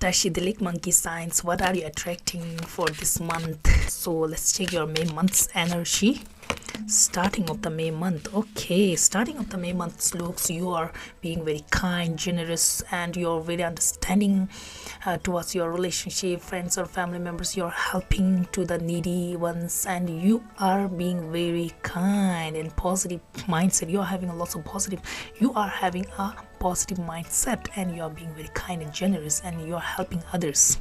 Dashidilic monkey signs, what are you attracting for this month? So let's check your May month's energy. Starting of the May month. Okay, starting of the May month looks you are being very kind, generous, and you're very understanding towards your relationship, friends or family members. You're helping to the needy ones, and you are being very kind and positive mindset. You are having a lot of positive. You are having a positive mindset, and you are being very kind and generous, and you are helping others.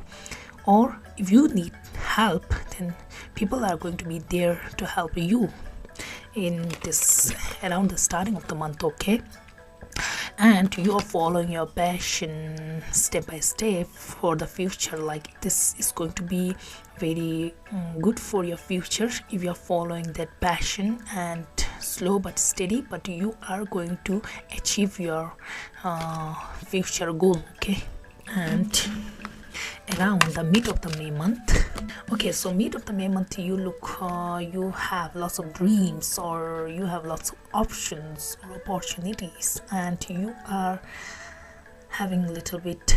Or if you need help, then people are going to be there to help you in this around the starting of the month. Okay, and you are following your passion step by step for the future. Like this is going to be very good for your future if you are following that passion, and slow but steady, but you are going to achieve your future goal. Okay, and around the mid of the May month. Okay, so mid of the May month, you look, you have lots of dreams, or you have lots of options or opportunities, and you are having a little bit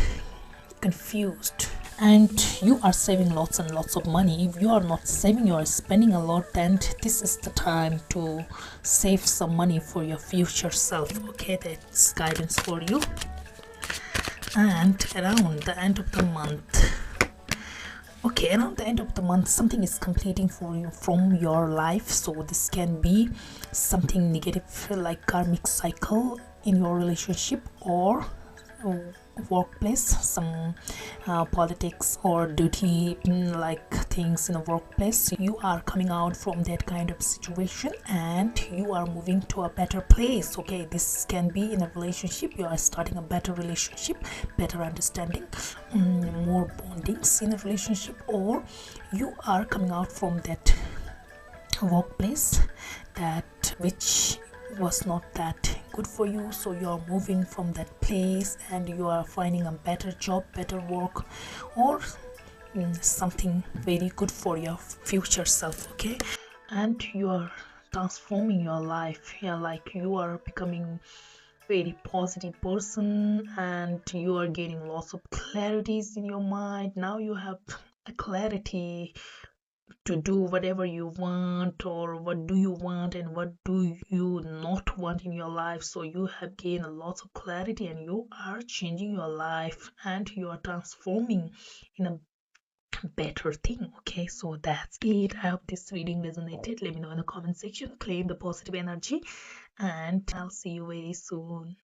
confused, and you are saving lots and lots of money. If you are not saving, you are spending a lot, then this is the time to save some money for your future self. Okay, that's guidance for you. And around the end of the month, okay, around the end of the month, something is completing for you from your life. So this can be something negative like karmic cycle in your relationship, or workplace, some politics or duty like things in a workplace. You are coming out from that kind of situation, and you are moving to a better place. Okay, this can be in a relationship. You are starting a better relationship, better understanding, more bondings in a relationship, or you are coming out from that workplace that which was not that good for you. So you are moving from that place, and you are finding a better job, better work, or something very good for your future self. Okay, and you are transforming your life. Yeah, like you are becoming very positive person, and you are gaining lots of clarities in your mind. Now you have a clarity to do whatever you want, or what do you want and what do you not want in your life. So you have gained a lot of clarity, and you are changing your life, and you are transforming in a better thing. Okay, so that's it. I hope this reading resonated. Let me know in the comment section. Claim the positive energy, and I'll see you very soon.